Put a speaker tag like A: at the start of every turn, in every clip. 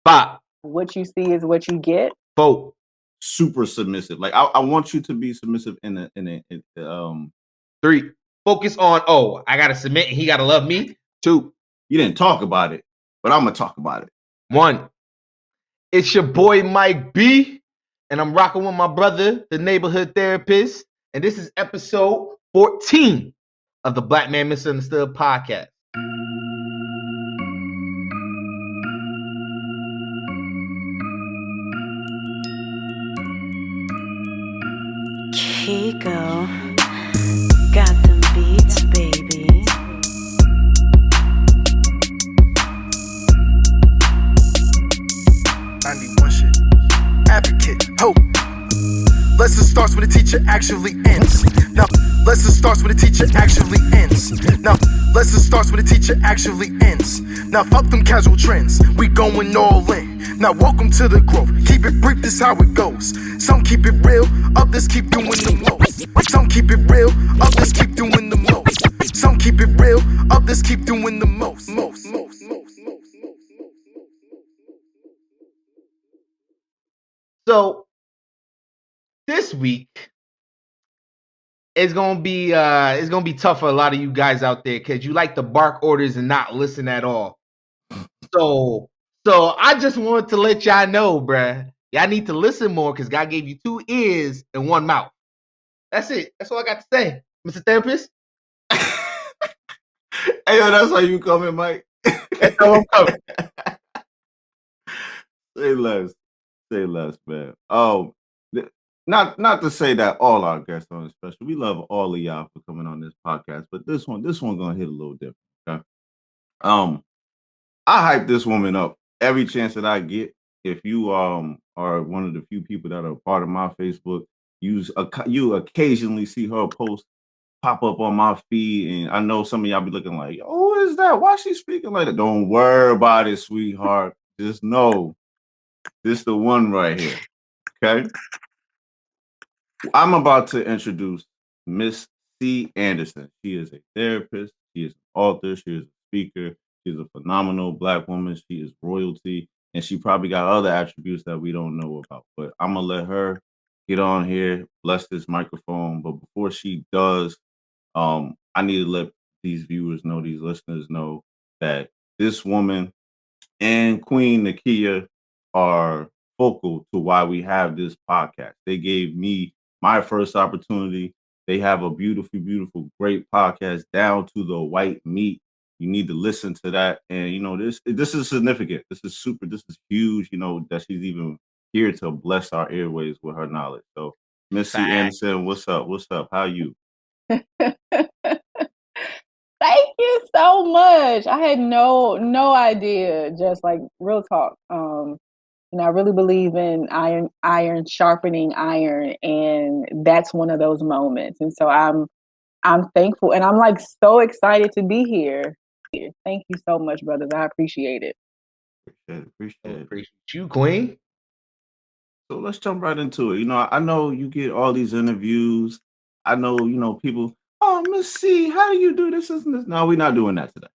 A: Bop.
B: What you see is what you get.
A: Vote.
C: Super submissive. Like I want you to be submissive in
A: 3. Focus on, I gotta submit and he gotta love me. 2.
C: You didn't talk about it, but I'm gonna talk about it.
A: 1. It's your boy Mike B, and I'm rocking with my brother, the neighborhood therapist, and this is episode 14 of the Black Man Misunderstood podcast.
D: Kiko got them beats, baby.
E: Shit. Advocate, hope. Lesson starts when the teacher actually ends. Now, lesson starts when the teacher actually ends. Now, lesson starts when the teacher actually ends. Now, fuck them casual trends. We going all in. Now, welcome to the growth. Keep it brief, this how it goes. Some keep it real, others keep doing the most. Some keep it real, others keep doing the most. Some keep it real, others keep doing the most.
A: So this week it's gonna be tough for a lot of you guys out there because you like to bark orders and not listen at all. So I just wanted to let y'all know, bruh. Y'all need to listen more because God gave you 2 ears and 1 mouth. That's it. That's all I got to say, Mr. Therapist.
C: Hey, yo, that's how you coming, Mike?
A: That's how I'm coming.
C: Say less, man. Not to say that all our guests on special. We love all of y'all for coming on this podcast, but this one gonna hit a little different. Okay. I hype this woman up every chance that I get. If you are one of the few people that are part of my Facebook, you occasionally see her post pop up on my feed, and I know some of y'all be looking like, "Oh, what is that? Why is she speaking like that?" Don't worry about it, sweetheart. Just know this the one right here. Okay. I'm about to introduce Miss C. Anderson. She is a therapist. She is an author. She is a speaker. She is a phenomenal Black woman. She is royalty. And she probably got other attributes that we don't know about. But I'm going to let her get on here, bless this microphone. But before she does, I need to let these viewers know, these listeners know that this woman and Queen Nakia are focal to why we have this podcast. They gave me my first opportunity. They have a beautiful, beautiful, great podcast down to the white meat. You need to listen to that. And this is significant. This is huge, that she's even here to bless our airways with her knowledge. So Miss C. Anderson, what's up? What's up? How you?
B: Thank you so much. I had no idea. Just like real talk. I really believe in iron sharpening iron, and that's one of those moments. And so I'm thankful, and I'm like so excited to be here. Thank you so much, brothers. I appreciate it.
C: Appreciate
A: you, Queen.
C: So let's jump right into it. I know you get all these interviews. I know, people, "Oh, Miss C, how do you do this and this?" No, we're not doing that today.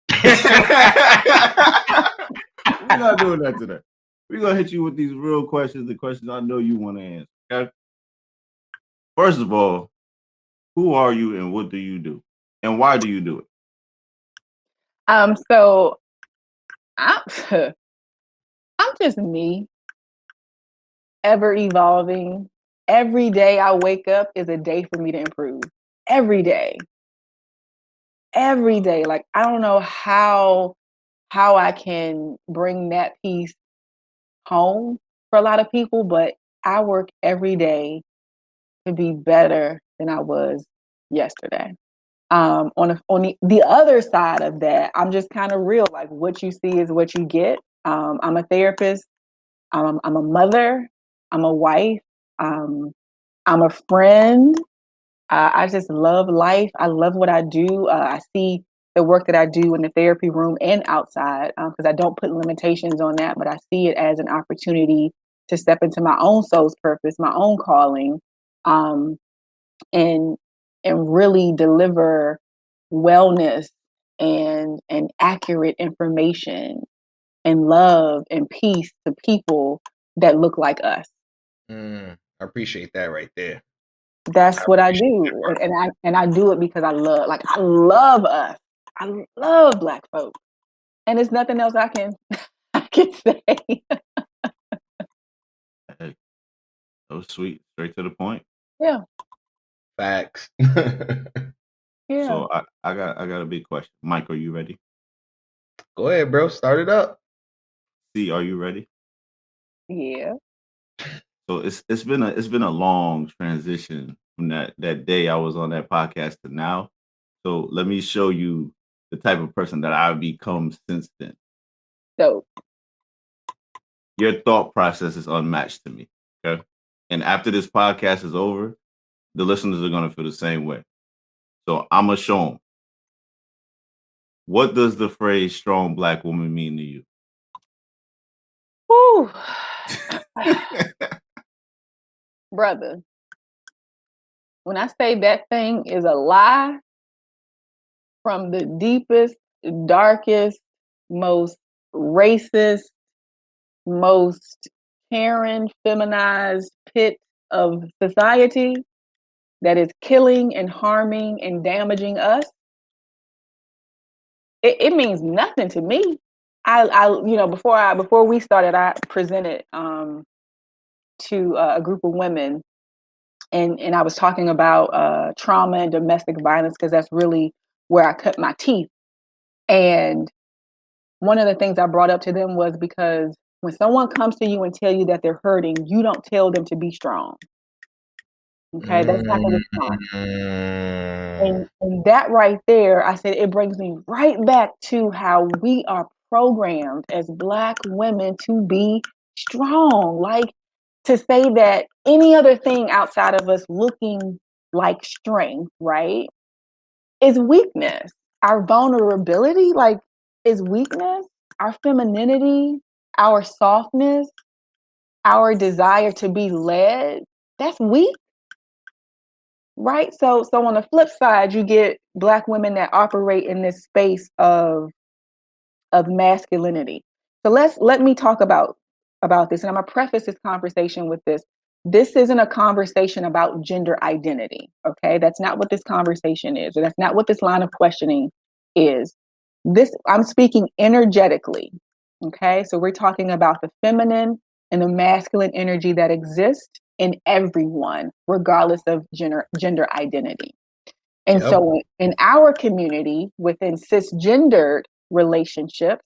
C: We're not doing that today. We're going to hit you with these real questions, the questions I know you want to answer. Okay. First of all, who are you and what do you do? And why do you do it?
B: So I'm just me, ever evolving. Every day I wake up is a day for me to improve. Every day. Like, I don't know how I can bring that piece home for a lot of people, but I work every day to be better than I was yesterday. On the other side of that, I'm just kind of real. Like, what you see is what you get. I'm a therapist. I'm a mother. I'm a wife. I'm a friend. I just love life. I love what I do. I see the work that I do in the therapy room and outside, because I don't put limitations on that, but I see it as an opportunity to step into my own soul's purpose, my own calling, and really deliver wellness and accurate information and love and peace to people that look like us.
A: I appreciate that right there.
B: That's what I do, and I do it because I love us. I love Black folk, and there's nothing else I can I can say.
C: Hey, that was sweet. Straight to the point.
B: Yeah,
A: Facts.
B: yeah.
C: So I got a big question. Mike, are you ready?
A: Go ahead, bro. Start it up.
C: C, are you ready?
B: Yeah.
C: So it's been a long transition from that day I was on that podcast to now. So let me show you the type of person that I've become since then.
B: So
C: Your thought process is unmatched to me. Okay. And after this podcast is over, the listeners are gonna feel the same way. So I'm gonna show them. What does the phrase strong Black woman mean to you?
B: whew. Brother, when I say that thing is a lie from the deepest, darkest, most racist, most Karen feminized pit of society that is killing and harming and damaging us, it means nothing to me. Before we started, I presented to a group of women, and I was talking about trauma and domestic violence because that's really where I cut my teeth. And one of the things I brought up to them was because when someone comes to you and tell you that they're hurting, you don't tell them to be strong. Okay, that's not the response. And that right there, I said, it brings me right back to how we are programmed as Black women to be strong. Like, to say that any other thing outside of us looking like strength, right, is weakness. Our vulnerability, like, is weakness. Our femininity, our softness, our desire to be led, that's weak. Right. So on the flip side, you get Black women that operate in this space of masculinity. So let me talk about this. And I'm gonna preface this conversation with this. This isn't a conversation about gender identity. Okay. That's not what this conversation is, or that's not what this line of questioning is. I'm speaking energetically. Okay. So we're talking about the feminine and the masculine energy that exists in everyone, regardless of gender identity. And so in our community, within cisgendered relationships,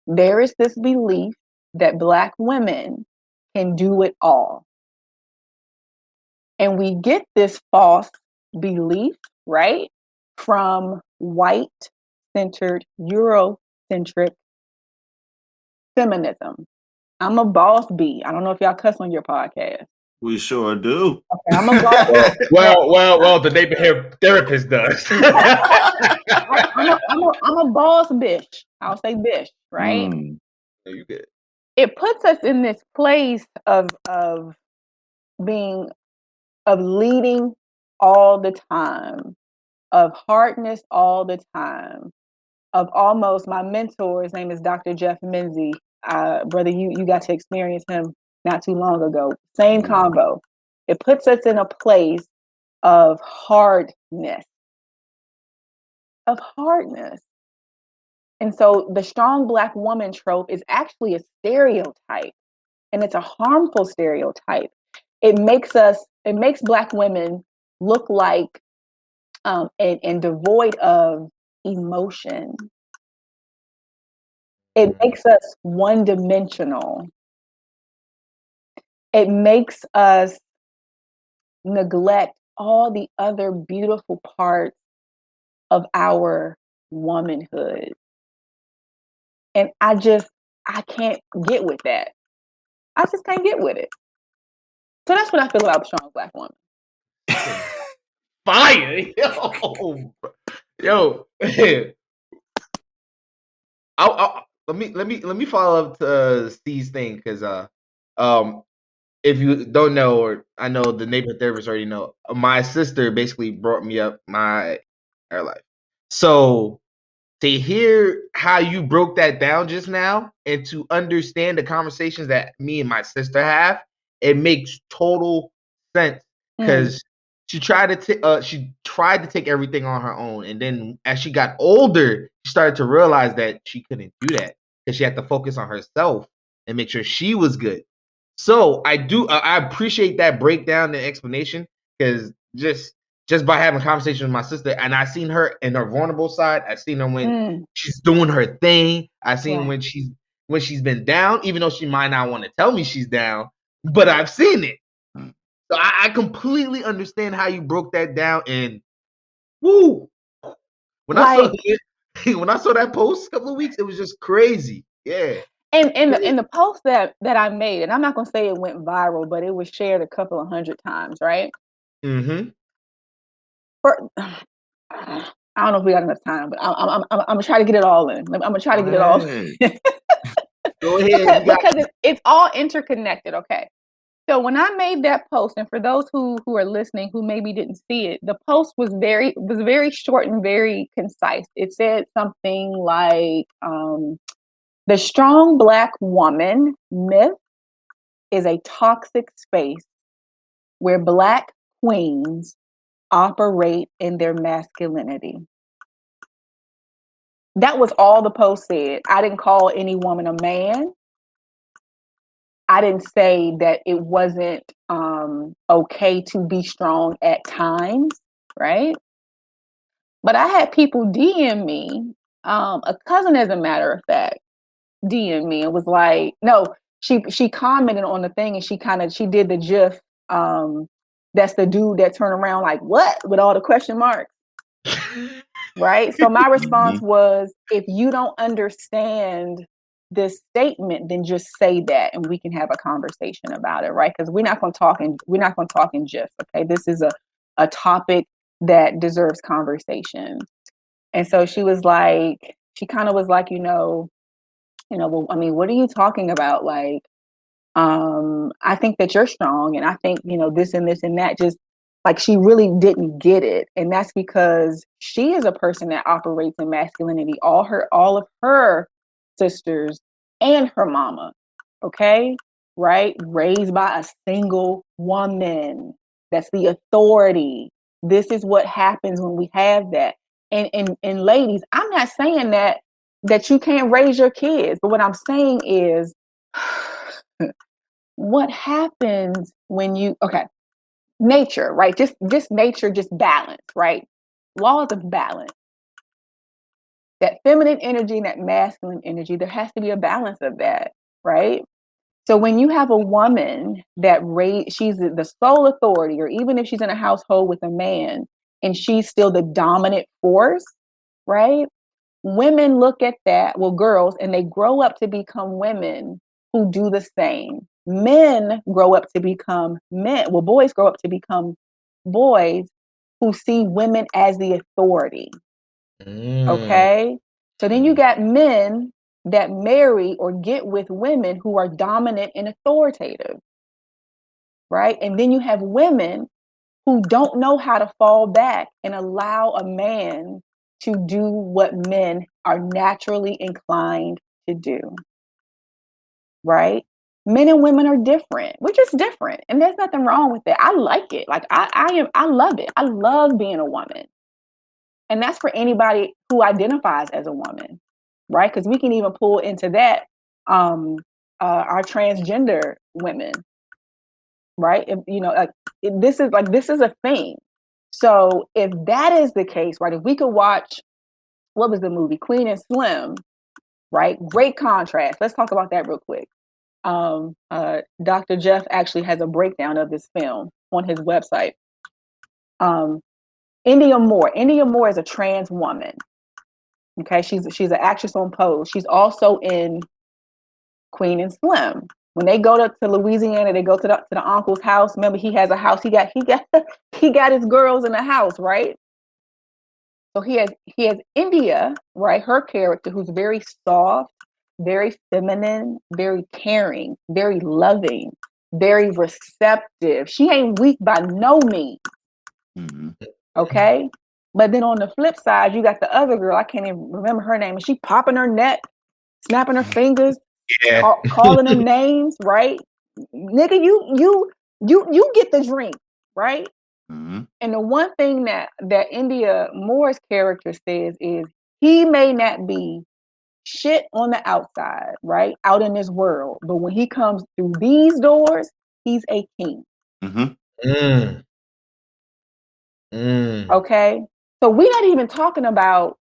B: there is this belief that Black women can do it all. And we get this false belief, right, from white-centered, Eurocentric feminism. I'm a boss bee. I don't know if y'all cuss on your podcast.
C: We sure do.
B: Okay, I'm a boss.
A: well, the neighborhood therapist does.
B: I'm a boss bitch. I'll say bitch, right?
A: You good.
B: It puts us in this place of leading all the time, of hardness all the time, of almost, my mentor, his name is Dr. Jeff Menzie. Brother, you got to experience him not too long ago. Same combo. It puts us in a place of hardness. And so the strong Black woman trope is actually a stereotype, and it's a harmful stereotype. It makes Black women look like and devoid of emotion. It makes us one-dimensional. It makes us neglect all the other beautiful parts of our womanhood. And I can't get with that. I just can't get with it. So that's what I feel about a strong Black woman.
A: Fire, yo. Let me follow up to Steve's thing, because if you don't know, or I know the neighborhood therapist already know, my sister basically brought me up my entire life. So to hear how you broke that down just now and to understand the conversations that me and my sister have, it makes total sense because she tried to take everything on her own, and then as she got older, she started to realize that she couldn't do that because she had to focus on herself and make sure she was good. So I appreciate that breakdown and explanation because just by having a conversation with my sister, and I seen her in her vulnerable side. I seen her when she's doing her thing. I seen
B: Right.
A: when she's been down, even though she might not want to tell me she's down, but I've seen it. So I completely understand how you broke that down. And woo, when I saw
B: Like,
A: when I saw that post a couple of weeks, it was just crazy. Yeah.
B: and in the post that I made, and I'm not gonna say it went viral, but it was shared a couple of hundred times, right?
A: Mm-hmm.
B: I don't know if we got enough time, but I'm gonna try to get it all in. I'm gonna try to get it all
A: Go ahead.
B: because it's all interconnected. Okay. So when I made that post, and for those who are listening who maybe didn't see it, the post was very short and very concise. It said something like, "The strong Black woman myth is a toxic space where Black queens operate in their masculinity." That was all the post said. I didn't call any woman a man. I didn't say that it wasn't okay to be strong at times, right? But I had people DM me, a cousin, as a matter of fact, DM me and was like, no, she commented on the thing and she did the GIF. That's the dude that turned around like, what? With all the question marks. Right? So my response was, if you don't understand this statement, then just say that and we can have a conversation about it, right? Because we're not going to talk in GIFs, okay? This is a topic that deserves conversation. And so she kind of was like, well, I mean, what are you talking about? Like, I think that you're strong, and I think, this and this and that. Just like, she really didn't get it. And that's because she is a person that operates in masculinity. All of her sisters and her mama, okay, right? Raised by a single woman. That's the authority. This is what happens when we have that. And ladies, I'm not saying that you can't raise your kids, but what I'm saying is, what happens when nature, right? Just nature, just balance, right? Laws of balance. That feminine energy and that masculine energy, there has to be a balance of that, right? So when you have a woman that she's the sole authority, or even if she's in a household with a man and she's still the dominant force, right? Women look at that, well, girls, and they grow up to become women who do the same. Men grow up to become men. Well, boys grow up to become boys who see women as the authority. Okay. So then you got men that marry or get with women who are dominant and authoritative. Right. And then you have women who don't know how to fall back and allow a man to do what men are naturally inclined to do. Right? Men and women are different. We're just different. And there's nothing wrong with it. I like it. Like I love it. I love being a woman. And that's for anybody who identifies as a woman, right? Because we can even pull into that our transgender women, right? This is a thing. So if that is the case, right? If we could watch, what was the movie? Queen and Slim, right? Great contrast. Let's talk about that real quick. Dr. Jeff actually has a breakdown of this film on his website. India Moore is a trans woman. Okay, she's an actress on Pose. She's also in Queen and Slim. When they go to Louisiana, they go to the uncle's house. Remember, he has a house. He got his girls in the house, right? So he has India, right? Her character, who's very soft, very feminine, very caring, very loving, very receptive. She ain't weak by no means. Okay. But then on the flip side, you got the other girl. I can't even remember her name. And she popping her neck, snapping her fingers,
A: Yeah.
B: calling them names, right? Nigga, you get the drink, right?
C: Mm-hmm.
B: And the one thing that India Moore's character says is he may not be shit on the outside, right? Out in this world. But when he comes through these doors, he's a king.
C: Mm-hmm.
A: Mm. Mm.
B: Okay. So we're not even talking about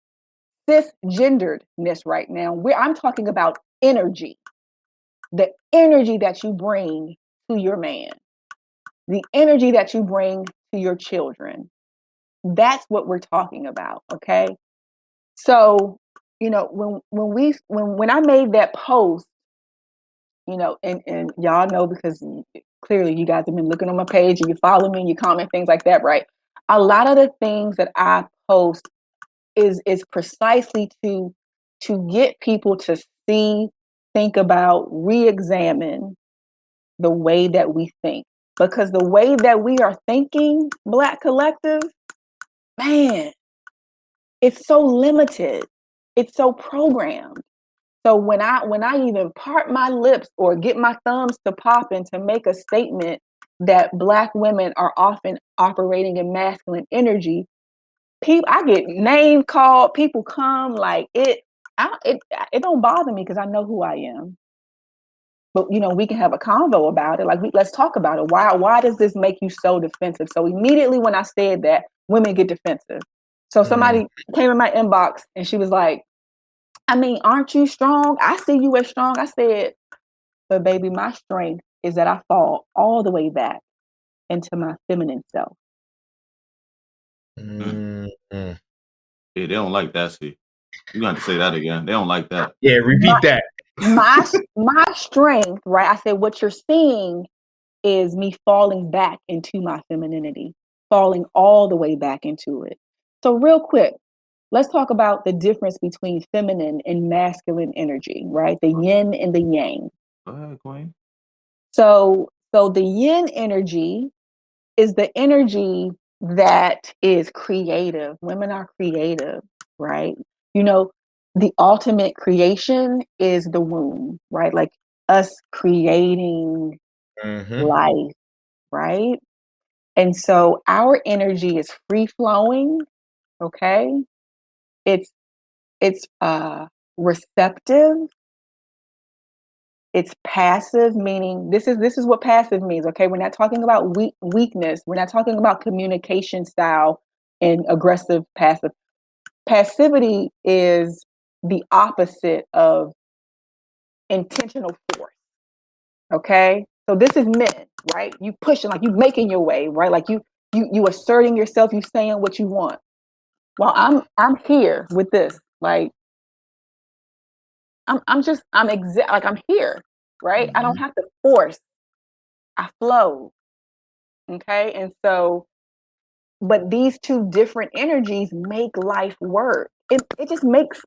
B: cisgenderedness right now. I'm talking about energy. The energy that you bring to your man, the energy that you bring to your children. That's what we're talking about. Okay. So, you know, when I made that post, you know, and y'all know because clearly you guys have been looking on my page and you follow me and you comment things like that, right? A lot of the things that I post is precisely to get people to see, think about, re-examine the way that we think. Because the way that we are thinking, Black Collective, man, it's so limited. It's so programmed. So when I even part my lips or get my thumbs to popping to make a statement that Black women are often operating in masculine energy, I get name called. People come like it. It don't bother me because I know who I am. But you know, we can have a convo about it. Like, let's talk about it. Why does this make you so defensive? So immediately when I said that, women get defensive. So somebody came in my inbox and she was like, I mean, aren't you strong? I see you as strong. I said, but baby, my strength is that I fall all the way back into my feminine self.
A: Mm.
C: Yeah, they don't like that. See, you got to say that again. They don't like that.
A: Yeah, repeat that.
B: My strength, right? I said, what you're seeing is me falling back into my femininity, falling all the way back into it. So real quick, let's talk about the difference between feminine and masculine energy, right? The yin and the yang.
C: Go ahead, Queen.
B: So the yin energy is the energy that is creative. Women are creative, right? You know, the ultimate creation is the womb, right? Like us creating life, right? And so our energy is free flowing, okay? It's receptive. It's passive, meaning this is what passive means, okay? We're not talking about weakness. We're not talking about communication style and aggressive passive. Passivity is the opposite of intentional force, okay? So this is men, right? You pushing, like you making your way, right? Like you asserting yourself, you saying what you want. Well, I'm here with this, like I'm here, right? I don't have to force. I flow. Okay. And so, but these two different energies make life work. It just makes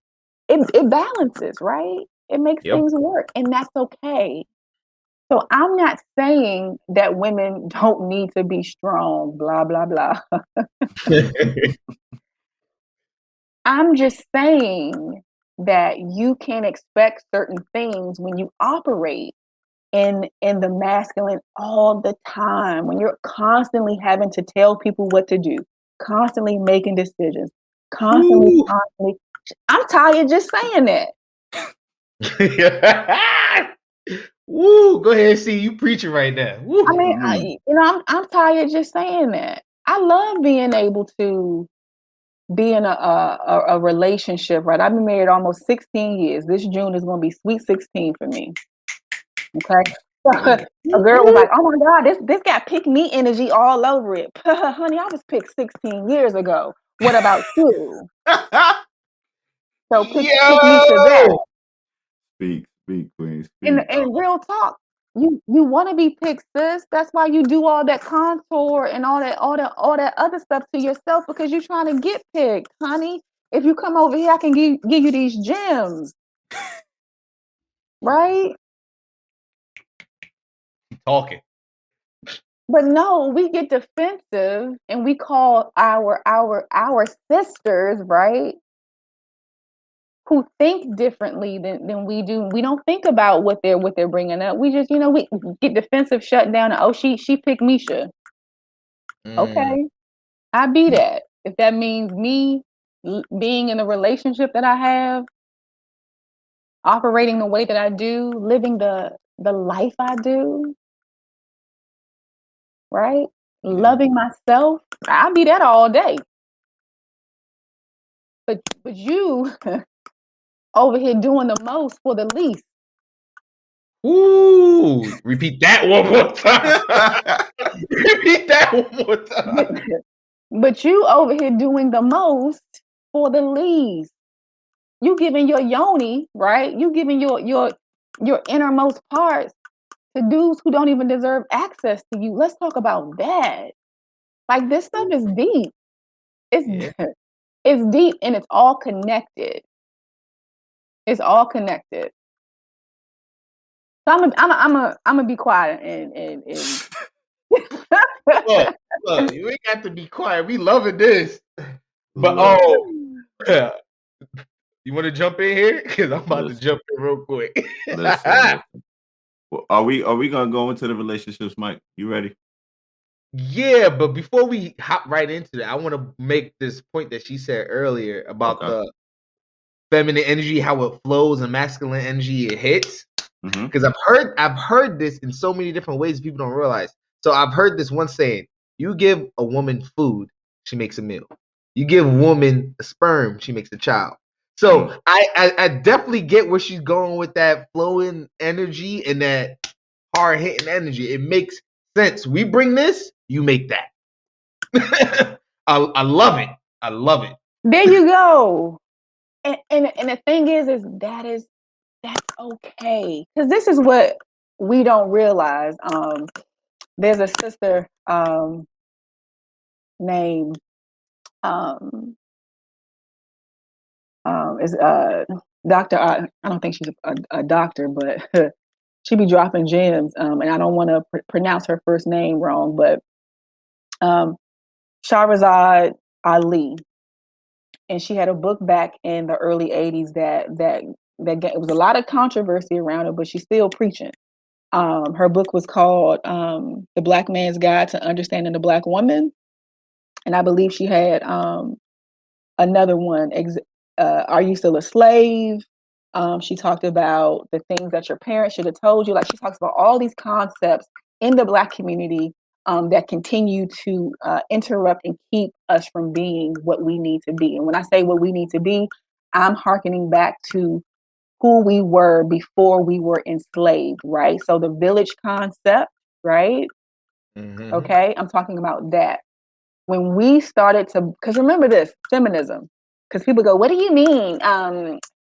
B: it balances, right? It makes things work. And that's okay. So I'm not saying that women don't need to be strong, blah, blah, blah. I'm just saying that you can expect certain things when you operate in the masculine all the time, when you're constantly having to tell people what to do, constantly making decisions, constantly. I'm tired just saying that.
A: Woo, go ahead, see you preaching right now. Woo.
B: I mean, I'm tired just saying that. I love being able to be in a relationship, right? I've been married almost 16 years. This June is going to be sweet 16 for me. Okay. A girl was like, "Oh my God, this got pick me energy all over it." Honey, I was picked 16 years ago. What about you? So pick me to that.
C: Speak, Queen. Speak.
B: And real talk, you want to be picked, sis. That's why you do all that contour and all that other stuff to yourself, because you're trying to get picked, honey. If you come over here, I can give you these gems, right?
A: Talking.
B: But no, we get defensive and we call our sisters, right? Who think differently than we do. We don't think about what they're bringing up. We just, we get defensive, shut down. And, oh, she picked Misha. Okay, I be that. If that means me being in a relationship that I have, operating the way that I do, living the life I do, right?
C: Yeah.
B: Loving myself, I'll be that all day. But you over here doing the most for the least.
A: Ooh, repeat that one more time. Repeat that one more time.
B: But you over here doing the most for the least. You giving your yoni, right? You giving your innermost parts to dudes who don't even deserve access to you. Let's talk about that. Like, this stuff is deep. It's it's deep and it's all connected. It's all connected. So I'm gonna be quiet and
A: Look, you ain't got to be quiet. We loving this. But yeah. You want to jump in here? Because I'm about to jump in real quick.
C: Listen. Well, are we gonna go into the relationships, Mike? You ready?
A: Yeah, but before we hop right into that, I want to make this point that she said earlier about the feminine energy, how it flows, and masculine energy it hits. Because I've heard this in so many different ways people don't realize. So I've heard this one saying: you give a woman food, she makes a meal. You give a woman a sperm, she makes a child. So I definitely get where she's going with that flowing energy and that hard hitting energy. It makes sense. We bring this, you make that. I love it. I love it.
B: There you go. And the thing is that's okay. Because this is what we don't realize. There's a sister named is Dr. I don't think she's a doctor, but she be dropping gems. And I don't want to pronounce her first name wrong, but Shahrazad Ali. And she had a book back in the early 80s that it was a lot of controversy around it, but she's still preaching. Her book was called The Black Man's Guide to Understanding the Black Woman. And I believe she had another one, Are You Still a Slave? She talked about the things that your parents should have told you. Like, she talks about all these concepts in the Black community that continue to interrupt and keep us from being what we need to be. And when I say what we need to be, I'm hearkening back to who we were before we were enslaved, right? So the village concept, right? Okay, I'm talking about that. When we started to, because remember this, feminism, because people go, what do you mean?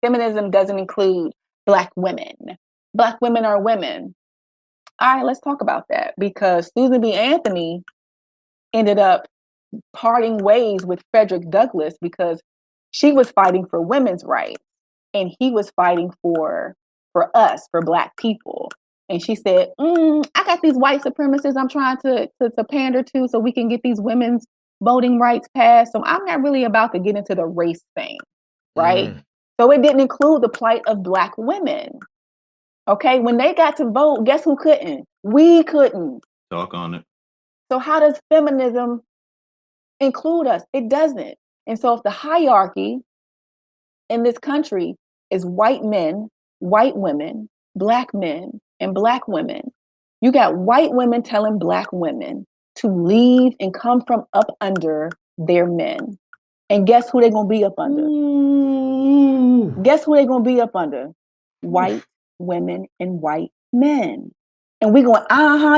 B: Feminism doesn't include Black women. Black women are women. All right, let's talk about that, because Susan B. Anthony ended up parting ways with Frederick Douglass because she was fighting for women's rights and he was fighting for us, for Black people. And she said, I got these white supremacists I'm trying to pander to so we can get these women's voting rights passed. So I'm not really about to get into the race thing, right? So it didn't include the plight of Black women. Okay, when they got to vote, guess who couldn't? We couldn't.
C: Talk on it.
B: So how does feminism include us? It doesn't. And so if the hierarchy in this country is white men, white women, Black men, and Black women, you got white women telling Black women to leave and come from up under their men. And guess who they're going to be up under? Guess who they're going to be up under? White women and white men. And we going,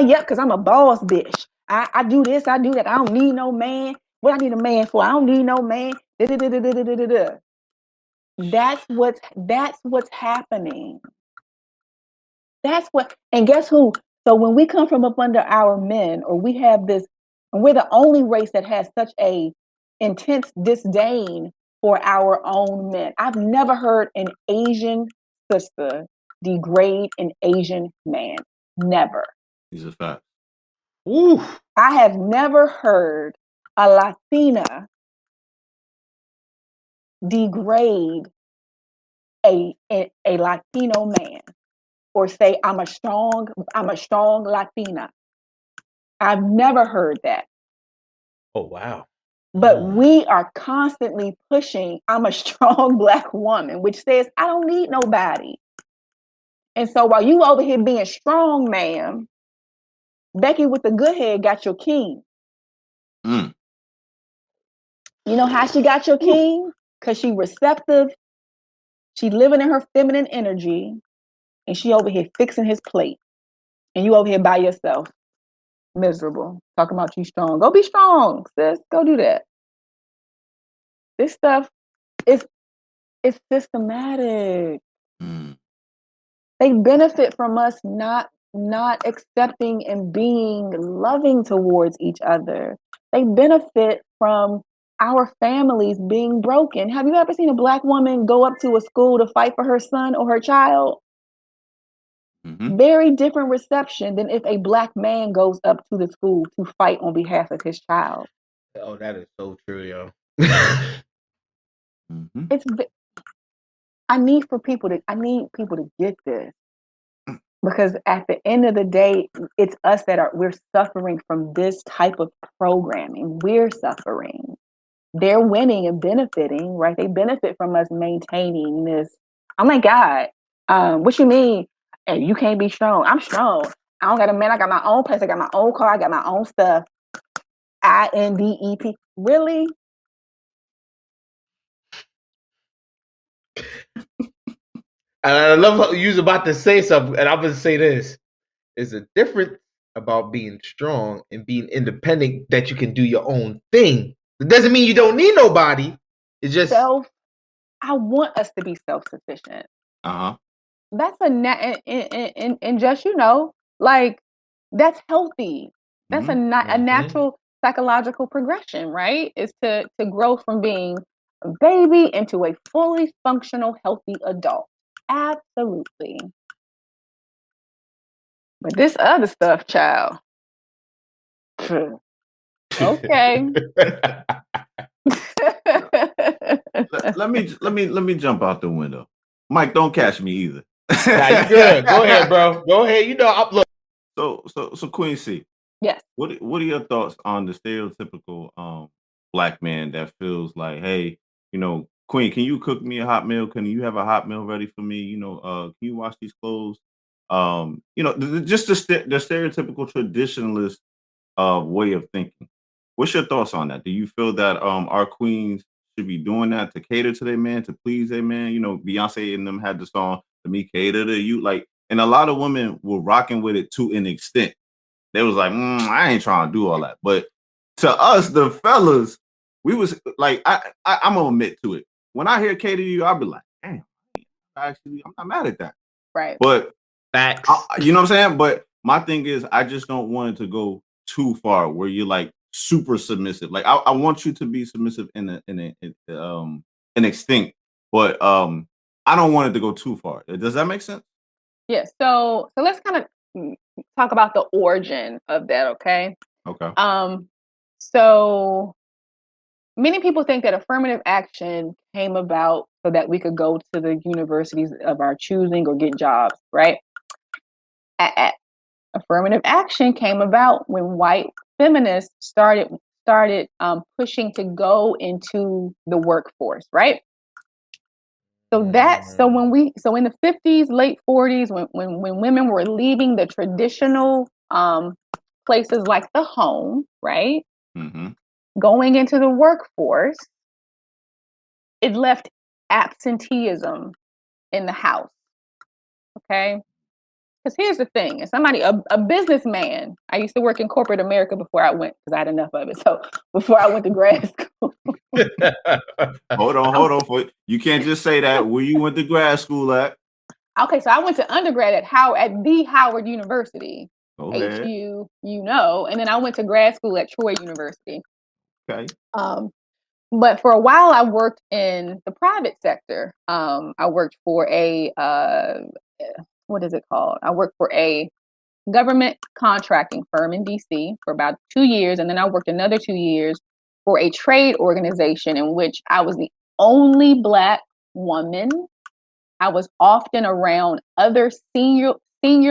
B: yep, because I'm a boss bitch. I do this, I do that. I don't need no man. What I need a man for? I don't need no man. That's what's happening. That's what, and guess who? So when we come from up under our men, or we have this, and we're the only race that has such a intense disdain for our own men. I've never heard an Asian sister degrade an Asian man. Never.
C: These are facts.
A: Ooh.
B: I have never heard a Latina degrade a Latino man or say I'm a strong Latina. I've never heard that.
A: Oh wow.
B: But we are constantly pushing I'm a strong Black woman, which says I don't need nobody. And so while you over here being strong, ma'am, Becky with the good head got your king.
C: Mm.
B: You know how she got your king? Because she receptive, she living in her feminine energy, and she over here fixing his plate. And you over here by yourself, miserable, talking about you strong. Go be strong, sis. Go do that. This stuff is it's systematic.
C: Mm.
B: They benefit from us not accepting and being loving towards each other. They benefit from our families being broken. Have you ever seen a Black woman go up to a school to fight for her son or her child?
C: Mm-hmm.
B: Very different reception than if a Black man goes up to the school to fight on behalf of his child.
A: Oh, that is so true, yo.
C: Mm-hmm.
B: I need people to get this. Because at the end of the day, it's us we're suffering from this type of programming. We're suffering. They're winning and benefiting, right? They benefit from us maintaining this. Oh my God. What you mean? Hey, you can't be strong. I'm strong. I don't got a man. I got my own place. I got my own car. I got my own stuff. INDEP. Really?
A: I love how you was about to say something, and I'm gonna say this. There's a difference about being strong and being independent that you can do your own thing. It doesn't mean you don't need nobody. It's just
B: I want us to be self-sufficient.
C: Uh-huh.
B: That's and just like that's healthy. That's a natural psychological progression, right? Is to grow from being a baby into a fully functional, healthy adult. Absolutely. But this other stuff, child. Okay.
C: let me jump out the window. Mike, don't catch me either.
A: Nah, you good. Go ahead, bro. Go ahead. You know, look.
C: So Queen C.
B: Yes.
C: What are your thoughts on the stereotypical Black man that feels like, hey, Queen, can you cook me a hot meal? Can you have a hot meal ready for me? Can you wash these clothes? Just the stereotypical traditionalist way of thinking. What's your thoughts on that? Do you feel that our queens should be doing that to cater to their man, to please their man? Beyonce and them had the song "To Me Cater to You," and a lot of women were rocking with it to an extent. They was like, I ain't trying to do all that. But to us, the fellas, we was like, I'm gonna admit to it. When I hear cater to you, I'll be like, damn, I'm not mad at that.
B: Right.
C: But
A: Facts.
C: you know what I'm saying? But my thing is, I just don't want it to go too far where you're like super submissive. Like I want you to be submissive in an extent, but I don't want it to go too far. Does that make sense?
B: Yeah. So let's kind of talk about the origin of that. Okay.
C: Okay.
B: So many people think that affirmative action came about so that we could go to the universities of our choosing or get jobs, right? Affirmative action came about when white feminists started pushing to go into the workforce, right? So in the 50s, late 40s, when women were leaving the traditional places like the home, right?
C: Mm-hmm.
B: Going into the workforce, it left absenteeism in the house. Okay. Because here's the thing, as a businessman, I used to work in corporate America before I went, because I had enough of it. So before I went to grad school.
C: Hold on. You can't just say that. Where you went to grad school at?
B: Okay, so I went to undergrad at the Howard University.
C: Okay.
B: HU, and then I went to grad school at Troy University.
C: Okay.
B: But for a while, I worked in the private sector. I worked for a what is it called? I worked for a government contracting firm in DC for about 2 years, and then I worked another 2 years for a trade organization in which I was the only Black woman. I was often around other senior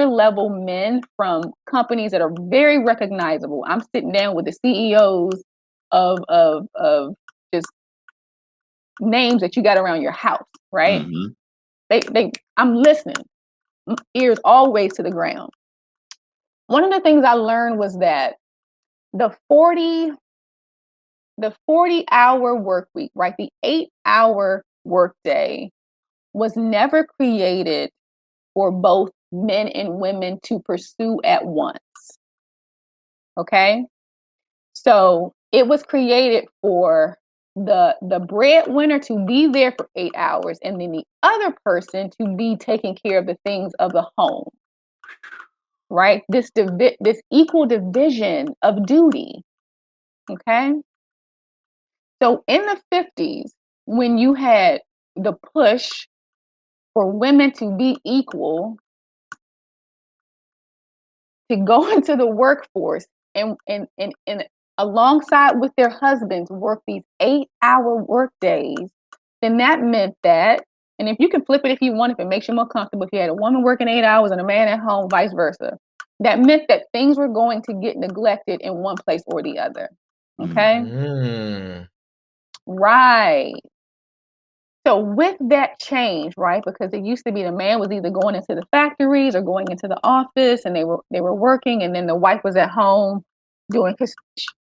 B: level men from companies that are very recognizable. I'm sitting down with the CEOs of just names that you got around your house, right?
C: Mm-hmm.
B: I'm listening, ears always to the ground. One of the things I learned was that the 40-hour work week, right? The 8-hour work day was never created for both men and women to pursue at once. Okay? So it was created for the breadwinner to be there for 8 hours and then the other person to be taking care of the things of the home. Right? This equal division of duty. Okay? So in the 50s, when you had the push for women to be equal, to go into the workforce and alongside with their husbands work these 8-hour work days, then that meant that, and if you can flip it if you want, if it makes you more comfortable, if you had a woman working 8 hours and a man at home, vice versa, that meant that things were going to get neglected in one place or the other. Okay?
A: Mm.
B: Right. So with that change, right, because it used to be the man was either going into the factories or going into the office, and they were working, and then the wife was at home doing. Because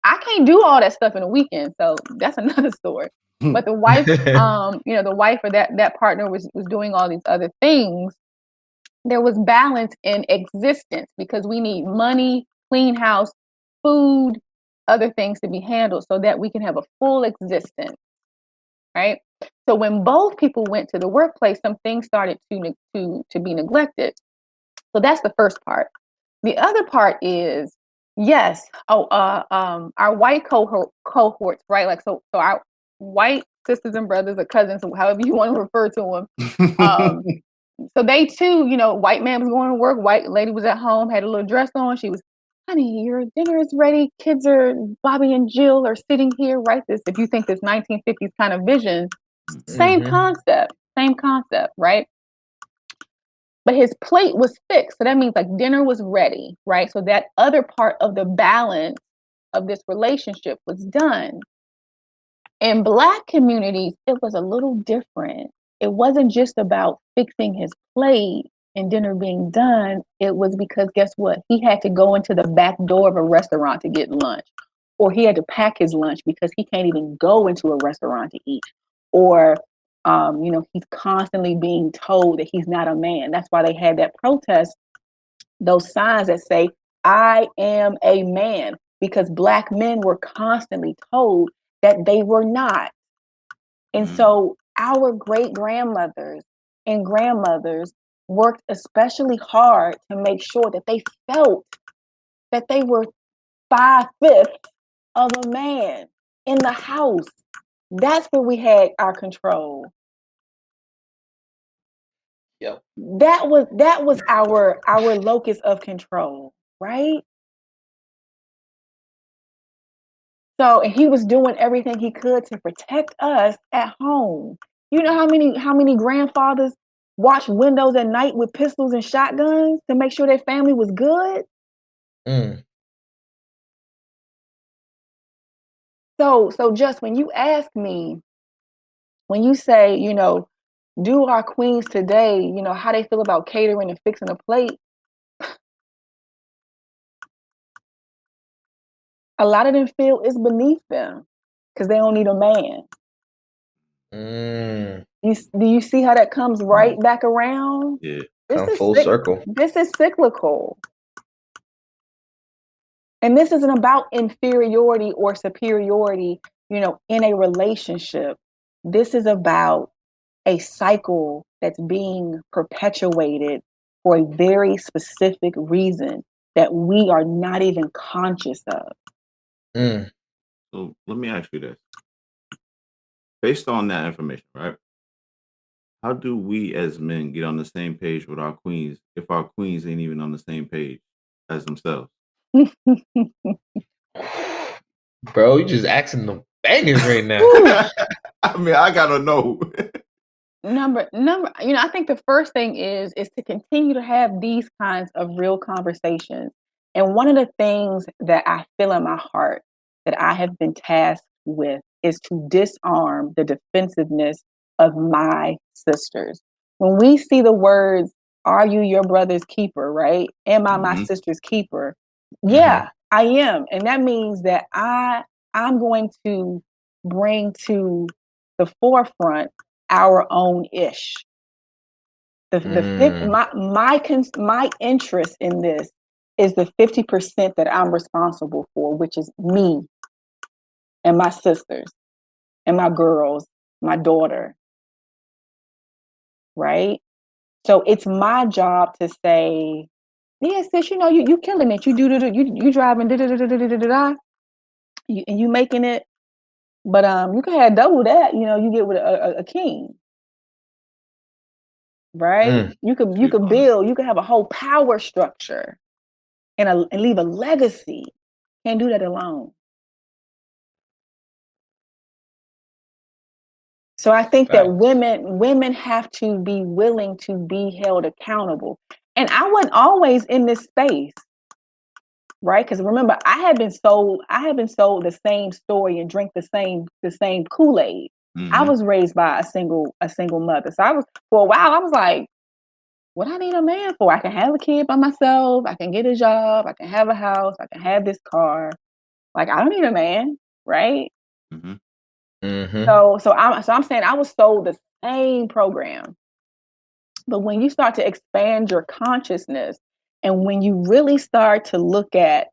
B: I can't do all that stuff in a weekend, so that's another story. But the wife, the wife or that partner was doing all these other things. There was balance in existence because we need money, clean house, food, other things to be handled so that we can have a full existence, right? So when both people went to the workplace, some things started to be neglected. So that's the first part. The other part is, yes, our white cohorts, right? Like so our white sisters and brothers or cousins, however you want to refer to them. So they too, white man was going to work, white lady was at home, had a little dress on. She was, honey, your dinner is ready. Kids Bobby and Jill are sitting here. Right? If you think this 1950s kind of vision, same concept, right? But his plate was fixed. So that means like dinner was ready, right? So that other part of the balance of this relationship was done. In Black communities, it was a little different. It wasn't just about fixing his plate and dinner being done. It was because guess what? He had to go into the back door of a restaurant to get lunch, or he had to pack his lunch because he can't even go into a restaurant to eat, or he's constantly being told that he's not a man. That's why they had that protest, those signs that say, I am a man, because Black men were constantly told that they were not. And so our great grandmothers and grandmothers worked especially hard to make sure that they felt that they were 5/5 of a man in the house. That's where we had our control.
A: Yep.
B: That was our locus of control, right? So, and he was doing everything he could to protect us at home. You know how many grandfathers watched windows at night with pistols and shotguns to make sure their family was good? So just when you ask me, when you say, do our queens today, how they feel about catering and fixing a plate, a lot of them feel it's beneath them because they don't need a man. Do you see how that comes right back around?
C: Yeah.
A: Come full circle.
B: This is cyclical. And this isn't about inferiority or superiority, in a relationship. This is about a cycle that's being perpetuated for a very specific reason that we are not even conscious of.
C: So let me ask you this. Based on that information, right? How do we as men get on the same page with our queens if our queens ain't even on the same page as themselves?
A: Bro, you just asking them bangers right now.
C: I mean, I gotta know.
B: Number, I think the first thing is to continue to have these kinds of real conversations. And one of the things that I feel in my heart that I have been tasked with is to disarm the defensiveness of my sisters. When we see the words, "Are you your brother's keeper?" Right? Am I my
C: Mhm.
B: sister's keeper? Yeah, I am. And that means that I'm going to bring to the forefront our own ish.
A: Mm.
B: My interest in this is the 50% that I'm responsible for, which is me and my sisters and my girls, my daughter, right? So it's my job to say, yeah, sis, you killing it. You you driving and you making it, but you can have double that. You get with a king. Right?
A: Mm.
B: You could
C: Speak on it.
B: build, you could have a whole power structure and leave a legacy. Can't do that alone. So I think that
A: Facts.
B: women have to be willing to be held accountable. And I wasn't always in this space, right? Because remember, I had been sold the same story and drink the same Kool-Aid. I
C: Mhm.
B: was raised by a single mother. So for a while I was like, what I need a man for? I can have a kid by myself. I can get a job. I can have a house. I can have this car. Like, I don't need a man, right?
C: Mhm.
A: Mm-hmm.
B: So I'm saying I was sold the same program. But when you start to expand your consciousness and when you really start to look at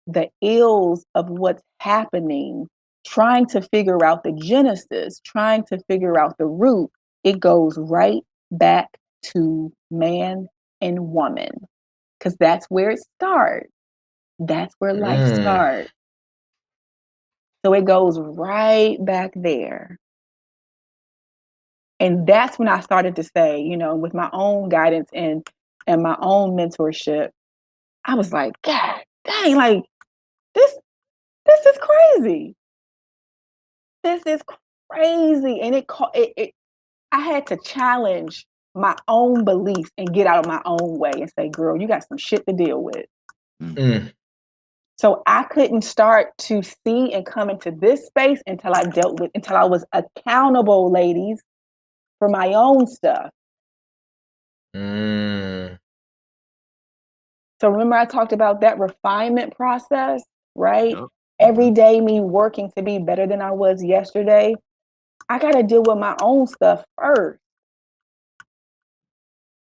B: the ills of what's happening, trying to figure out the genesis, trying to figure out the root, it goes right back to man and woman. Because that's where it starts. That's where life starts. So it goes right back there. And that's when I started to say, with my own guidance and my own mentorship, I was like, God dang, like this is crazy. This is crazy. And I had to challenge my own beliefs and get out of my own way and say, girl, you got some shit to deal with.
A: Mm.
B: So I couldn't start to see and come into this space until I was accountable, ladies, for my own stuff.
A: Mm.
B: So remember I talked about that refinement process, right?
C: Yep.
B: Every day me working to be better than I was yesterday. I got to deal with my own stuff first.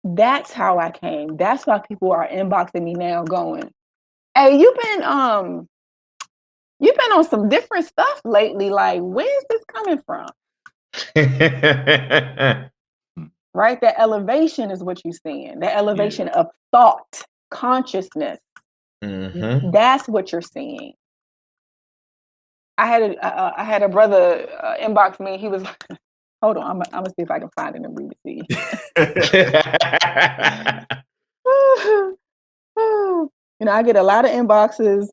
B: That's how I came. That's why people are inboxing me now going, "Hey, you've been on some different stuff lately. Like, where's this coming from?" Right? That elevation is what you're seeing. That elevation of thought, consciousness.
A: Mm-hmm.
B: That's what you're seeing. I had a brother inbox me. He was like, hold on, I'm gonna see if I can find it and read it to you. I get a lot of inboxes,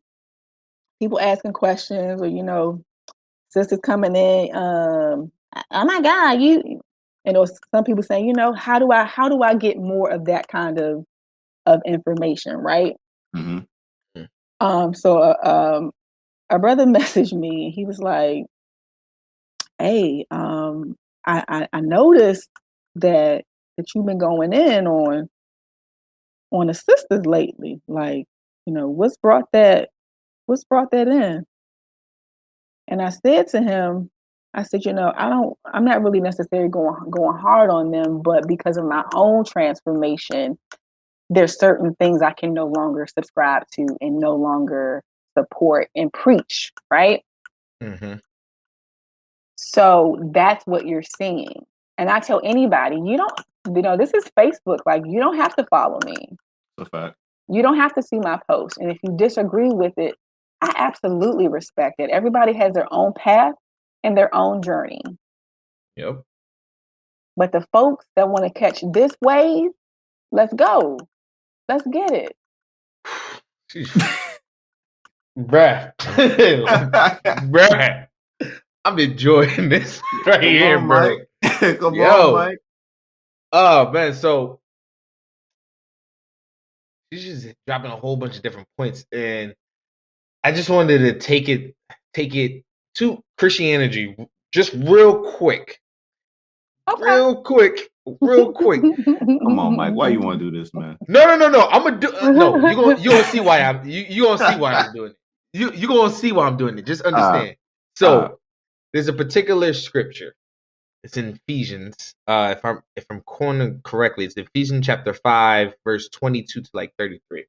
B: people asking questions, or sisters coming in. Oh my God, some people saying, how do I get more of that kind of information, right?
C: Mhm.
B: So a brother messaged me. He was like, "Hey, I noticed that you've been going in on the sisters lately. Like, what's brought that in?" And I said to him, I said, I'm not really necessarily going hard on them, but because of my own transformation, there's certain things I can no longer subscribe to and no longer support and preach, right?
A: Mm-hmm.
B: So that's what you're seeing. And I tell anybody, this is Facebook. Like, you don't have to follow me.
C: That's a fact.
B: You don't have to see my post. And if you disagree with it, I absolutely respect it. Everybody has their own path and their own journey.
A: Yep.
B: But the folks that want to catch this wave, let's go. Let's get it.
A: Bruh. Bruh. I'm enjoying this right
C: Come
A: here,
C: on,
A: bro.
C: Mike. Come
A: Yo.
C: on, Mike.
A: Oh man, so she's just dropping a whole bunch of different points, and I just wanted to take it to Christianity just real quick.
B: Okay.
A: Real quick.
C: Come on, Mike. Why you want to do this, man?
A: No. I'm gonna do no. You gonna see why you gonna see why I'm doing it. You gonna see why I'm doing it. Just understand. So there's a particular scripture. It's in Ephesians. If I'm quoting correctly, it's Ephesians chapter 5, verse 22 to like 33.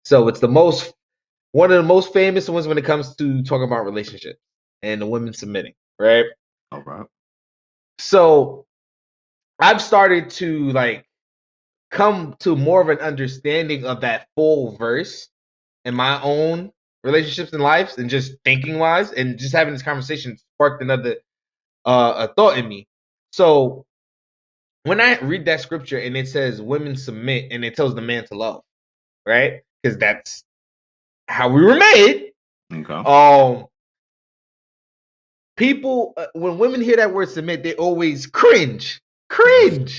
A: So it's one of the most famous ones when it comes to talking about relationships and the women submitting, right?
C: All right.
A: So I've started to like come to more of an understanding of that full verse in my own relationships and lives, and just thinking wise, and just having this conversation sparked another a thought in me. So when I read that scripture and it says women submit and it tells the man to love, right? Because that's how we were made.
C: Okay.
A: People when women hear that word submit, they always cringe, and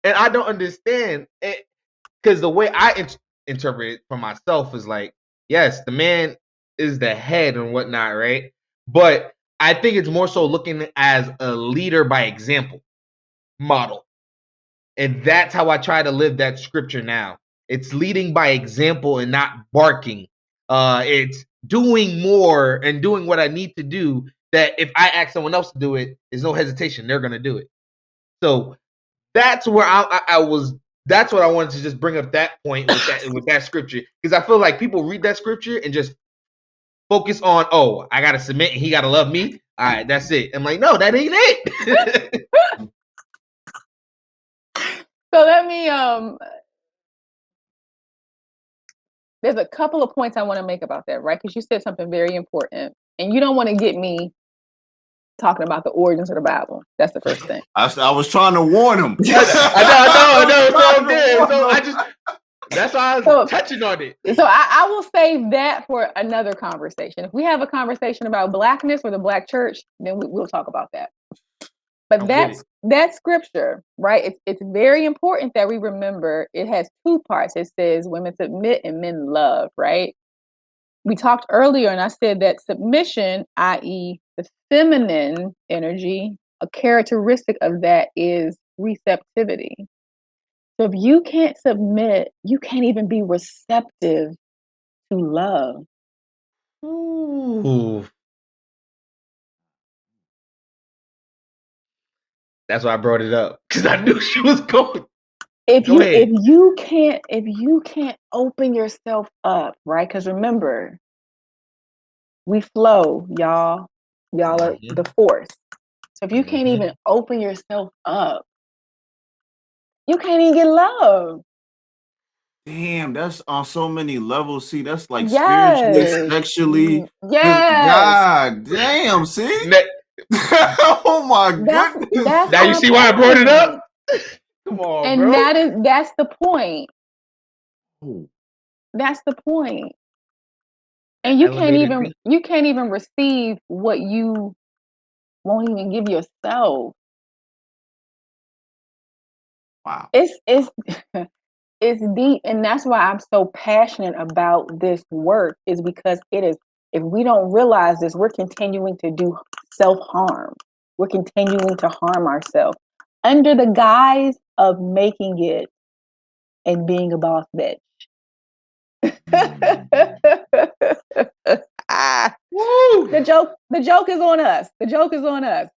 A: I don't understand it, because the way I interpret it for myself is like, yes, the man is the head and whatnot, right? But I think it's more so looking as a leader by example model, and that's how I try to live that scripture now. It's leading by example and not barking. It's doing more and doing what I need to do, that if I ask someone else to do it, there's no hesitation, they're gonna do it. So that's where I was. That's what I wanted to just bring up that point with that scripture, because I feel like people read that scripture and just focus on, oh, I gotta submit and he gotta love me. All right, that's it. I'm like, no, that ain't it.
B: So let me there's a couple of points I want to make about that, right? Because you said something very important, and you don't want to get me talking about the origins of the Bible. That's the first thing.
C: I was trying to warn him.
A: I know, it's all good. So that's why I was touching on it.
B: So I will save that for another conversation. If we have a conversation about blackness or the black church, then we'll talk about that. But that's scripture, right? It's very important that we remember it has two parts. It says women submit and men love, right? We talked earlier and I said that submission, i.e. the feminine energy, a characteristic of that is receptivity. So if you can't submit, you can't even be receptive to love.
A: Ooh. That's why I brought it up, because I knew she was going.
B: If you can't open yourself up, right? Because remember, we flow, y'all. Y'all are the force. So if you can't even open yourself up, you can't even get love.
C: Damn, that's on so many levels. See, that's like
B: Yes.
C: spiritually, sexually.
B: Yes.
C: God damn, see? Oh my goodness.
A: Now you see why I brought it up? Come on,
B: and
A: bro.
B: That's the point.
C: Ooh.
B: That's the point. And you can't even receive what you won't even give yourself.
C: Wow.
B: It's it's deep, and that's why I'm so passionate about this work, is because it is, if we don't realize this, we're continuing to do self-harm. We're continuing to harm ourselves under the guise of making it and being a boss bitch. The joke is on us. The joke is on us.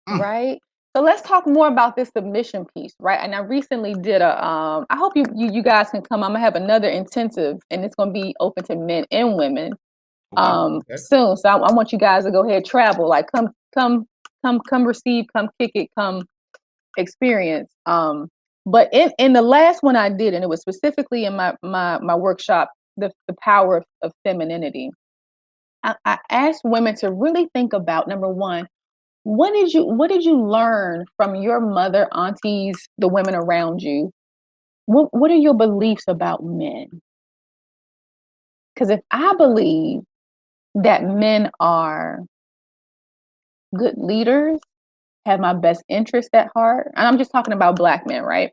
B: Right? So let's talk more about this submission piece, right? And I recently did I hope you guys can come. I'm gonna have another intensive, and it's gonna be open to men and women soon. So I want you guys to go ahead, travel, like come receive, come kick it, come experience. But in the last one I did, and it was specifically in my workshop, the power of femininity. I asked women to really think about, number one, what did you learn from your mother, aunties, the women around you what are your beliefs about men? Because if I believe that men are good leaders, have my best interest at heart, and I'm just talking about Black men, right?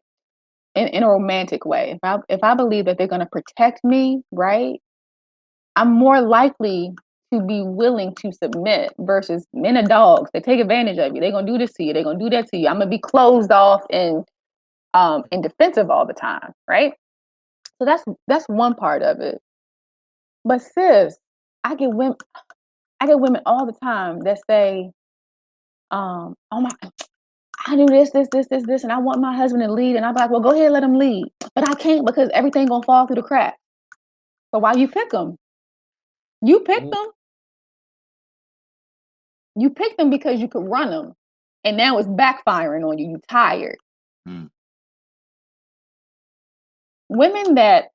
B: In a romantic way. If I believe that they're going to protect me, right? I'm more likely to be willing to submit versus men are dogs. They take advantage of you. They're gonna do this to you. They're gonna do that to you. I'm gonna be closed off and defensive all the time, right? So that's one part of it. But sis, I get women all the time that say, oh my, I do this, and I want my husband to lead. And I'm like, well, go ahead, let him lead. But I can't because everything gonna fall through the cracks. So why you pick them? You picked them. You picked them because you could run them. And now it's backfiring on you. You're tired. Women that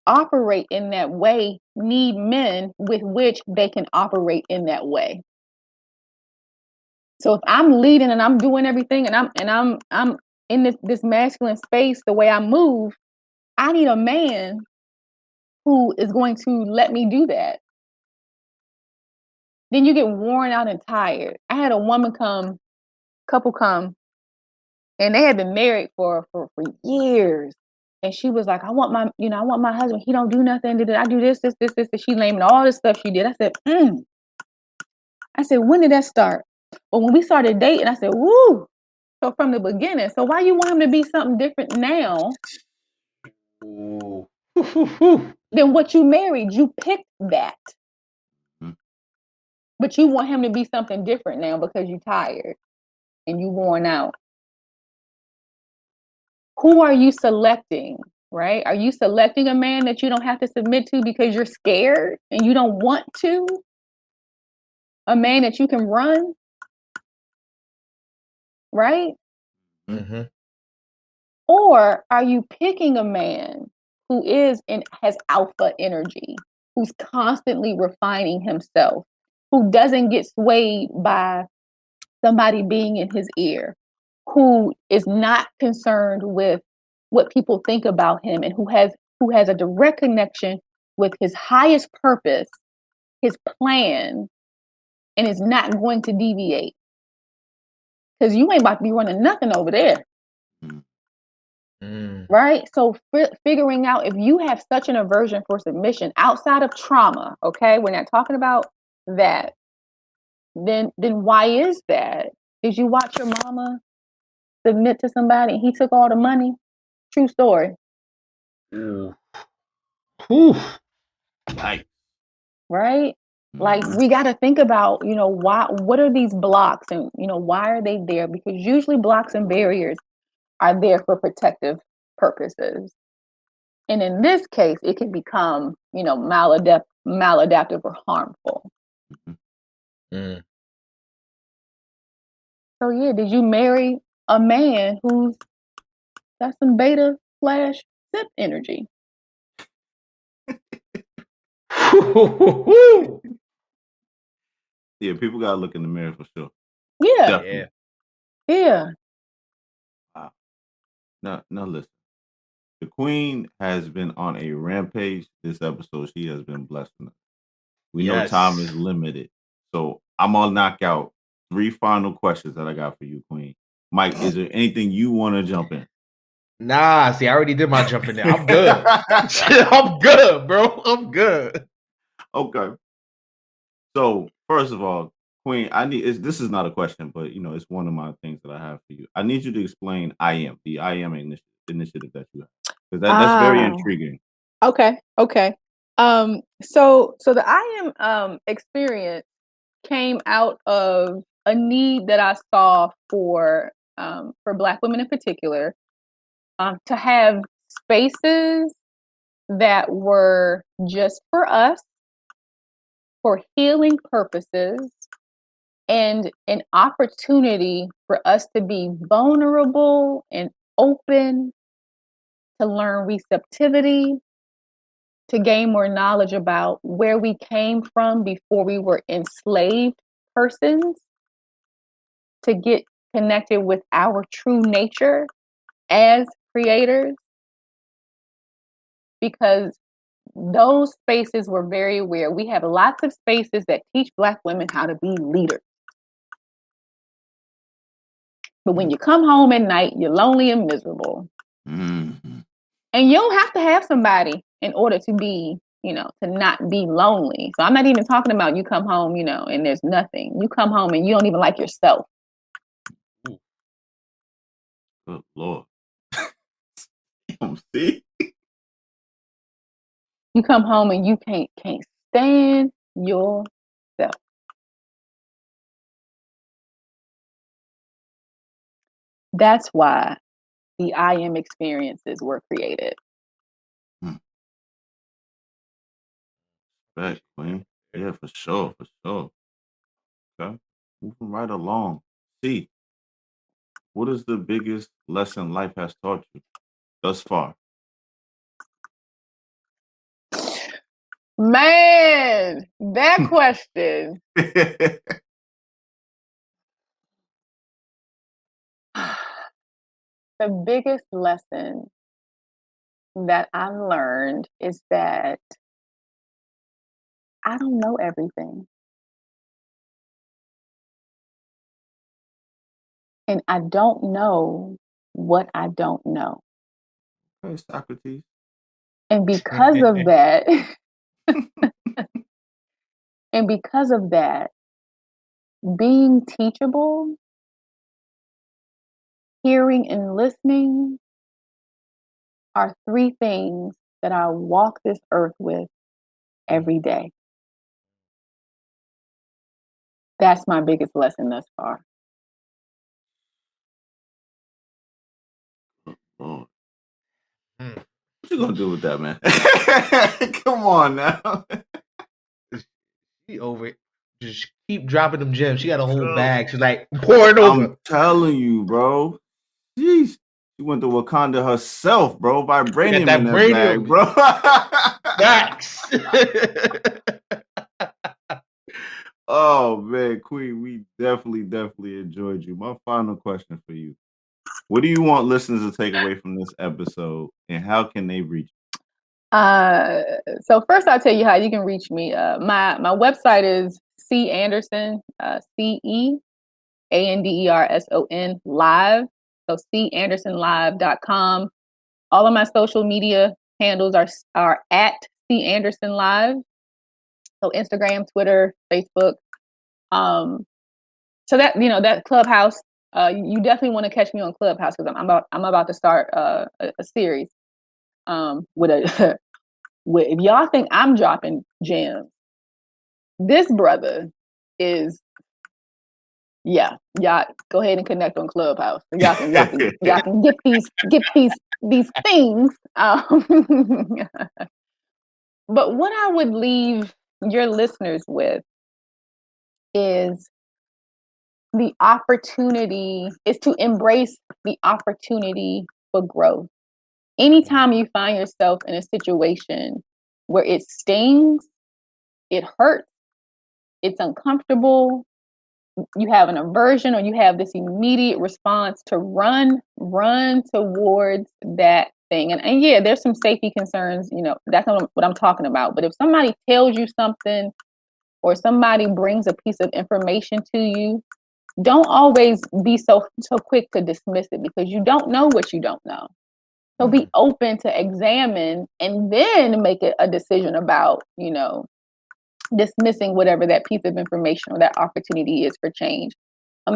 B: operate in that way need men with which they can operate in that way. So if I'm leading and I'm doing everything and I'm in this masculine space the way I move, I need a man who is going to let me do that. Then you get worn out and tired. I had a couple come, and they had been married for years. And she was like, I want my husband. He don't do nothing. I do this. She naming all this stuff she did. I said, I said, when did that start? Well, when we started dating, I said, woo. So from the beginning. So why you want him to be something different now than what you married? You picked that. But you want him to be something different now because you're tired and you worn out. Who are you selecting, right? Are you selecting a man that you don't have to submit to because you're scared and you don't want to? A man that you can run, right?
A: Mm-hmm.
B: Or are you picking a man who has alpha energy, who's constantly refining himself, who doesn't get swayed by somebody being in his ear, who is not concerned with what people think about him, and who has a direct connection with his highest purpose, his plan, and is not going to deviate? Because you ain't about to be running nothing over there. Right? So figuring out if you have such an aversion for submission outside of trauma, okay, we're not talking about that, then why is that? Did you watch your mama submit to somebody and he took all the money? True story. Right? Like, we got to think about, what are these blocks, and, why are they there? Because usually blocks and barriers are there for protective purposes. And in this case, it can become, maladaptive or harmful. So yeah, did you marry a man who's got some beta / sip energy?
C: Yeah, people gotta look in the mirror for sure.
B: Yeah.
C: Definitely.
B: Yeah.
C: Wow. Now listen. The queen has been on a rampage this episode. She has been blessing us. We know time is limited. So I'm gonna knock out 3 final questions that I got for you, Queen. Mike, is there anything you want to jump in?
A: Nah, see, I already did my jumping there. I'm good. I'm good, bro. I'm good.
C: Okay. So first of all, Queen, this is not a question, but it's one of my things that I have for you. I need you to explain the I am initiative that you have, because that's very intriguing.
B: Okay. So the I am experience came out of a need that I saw for Black women in particular, to have spaces that were just for us, for healing purposes, and an opportunity for us to be vulnerable and open, to learn receptivity, to gain more knowledge about where we came from before we were enslaved persons, to get connected with our true nature as creators, because those spaces were very aware. We have lots of spaces that teach Black women how to be leaders. But when you come home at night, you're lonely and miserable.
C: Mm-hmm.
B: And you don't have to have somebody in order to be, to not be lonely. So I'm not even talking about you come home, and there's nothing. You come home and you don't even like yourself.
C: Good Lord. See?
B: You come home and you can't stand yourself. That's why the I am experiences were created.
C: Right, Queen. Yeah, for sure. Okay. Moving right along. See, what is the biggest lesson life has taught you thus far?
B: Man, that question. The biggest lesson that I've learned is that I don't know everything. And I don't know what I don't know.
C: Hey, Socrates.
B: And because of that, being teachable, hearing and listening are 3 things that I walk this earth with every day. That's my biggest lesson thus far.
C: Oh.
A: Mm.
C: What you gonna do with that, man? Come on now.
A: She over it. Just keep dropping them gems. She got a whole bag. She's like, pour it over.
C: I'm telling you, bro. Jeez. She went to Wakanda herself, bro. Vibranium
A: Got
C: in
A: that
C: that bag,
A: radium.
C: bro.
A: Facts.
C: Oh man, Queen, we definitely enjoyed you. My final question for you: what do you want listeners to take away from this episode, and how can they reach you?
B: So first I'll tell you how you can reach me. My website is C Anderson, CEANDERSON live. So CAndersonlive.com. All of my social media handles are at C Anderson Live. So Instagram, Twitter, Facebook. So that that Clubhouse, you definitely want to catch me on Clubhouse because I'm about to start a series with a if y'all think I'm dropping gems, this brother is y'all go ahead and connect on Clubhouse. Y'all can get these things. But what I would leave your listeners with is the opportunity is to embrace the opportunity for growth. Anytime you find yourself in a situation where it stings, it hurts, it's uncomfortable, you have an aversion or you have this immediate response to run towards that thing. And yeah, there's some safety concerns, that's not what I'm talking about. But if somebody tells you something or somebody brings a piece of information to you, don't always be so quick to dismiss it because you don't know what you don't know. So be open to examine and then make a decision about, dismissing whatever that piece of information or that opportunity is for change.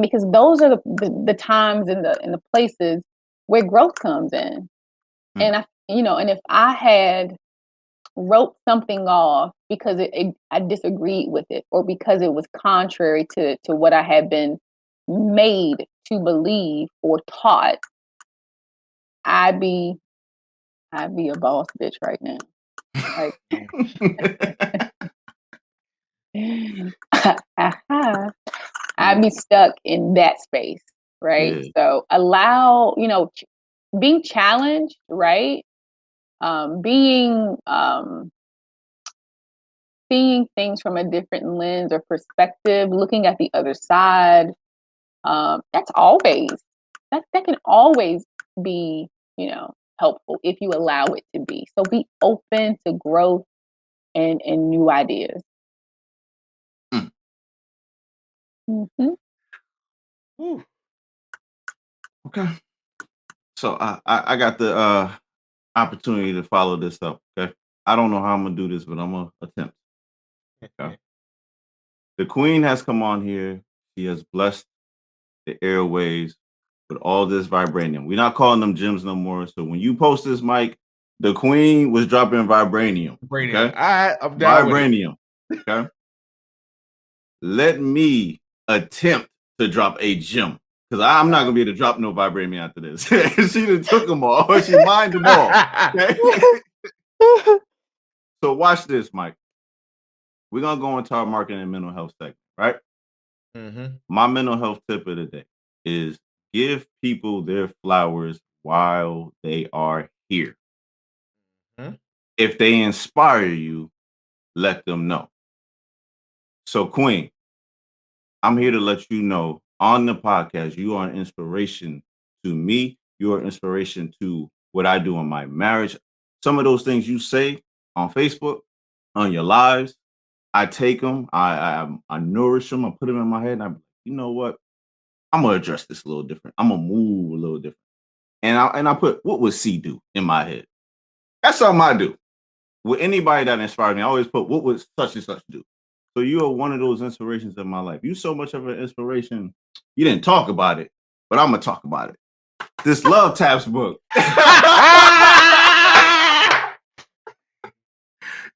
B: Because those are the times and the places where growth comes in. And and if I had wrote something off because I disagreed with it or because it was contrary to what I had been made to believe or taught, I'd be a boss bitch right now. Like, I'd be stuck in that space, right?
C: Yeah.
B: So allow, being challenged, right? Seeing things from a different lens or perspective, looking at the other side. That can always be, helpful if you allow it to be. So be open to growth and new ideas.
C: Mm.
B: Mm-hmm.
A: Whew.
C: Okay. So I got the opportunity to follow this up. Okay. I don't know how I'm gonna do this, but I'm gonna attempt. Okay. The Queen has come on here. She has blessed the airways with all this vibranium. We're not calling them gems no more. So when you post this, Mike, the Queen was dropping vibranium.
A: Vibranium.
C: Okay.
A: I'm down with it.
C: Vibranium. Okay. Let me attempt to drop a gem. Because I'm not gonna be able to drop no vibranium after this. She done took them all. She mined them all. Okay? So watch this, Mike. We're gonna go into our marketing and mental health segment, right?
A: Mm-hmm.
C: My mental health tip of the day is give people their flowers while they are here.
A: Mhm.
C: If they inspire you, let them know. So, Queen, I'm here to let you know on the podcast, you are an inspiration to me. You are an inspiration to what I do in my marriage. Some of those things you say on Facebook, on your lives, I take them, I nourish them, I put them in my head, and I'm, you know what? I'm gonna address this a little different. I'm gonna move a little different. And I put, what would C do in my head? That's something I do. With anybody that inspired me, I always put, what would such and such do? So you are one of those inspirations in my life. You so much of an inspiration. You didn't talk about it, but I'm gonna talk about it. This Love Taps book.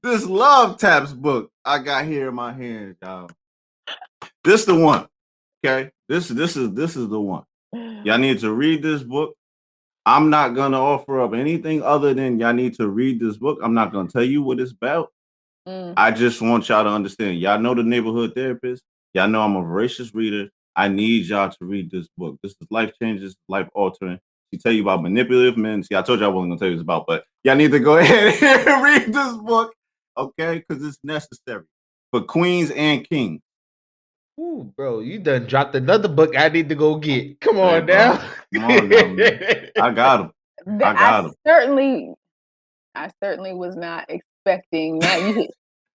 C: This Love Taps book I got here in my hand, y'all. This the one. Okay. This is the one. Y'all need to read this book. I'm not gonna offer up anything other than y'all need to read this book. I'm not gonna tell you what it's about. I just want y'all to understand. Y'all know the Neighborhood Therapist. Y'all know I'm a voracious reader. I need y'all to read this book. This is life changes, life altering. She tell you about manipulative men. See, I told you I wasn't gonna tell you this about, but y'all need to go ahead and read this book, okay? Because it's necessary for queens and kings.
A: Ooh, bro, you done dropped another book I need to go get. Come
C: Hey,
A: on
C: bro.
A: now.
C: Come on now, man. I got him. I got him.
B: certainly was not expecting that.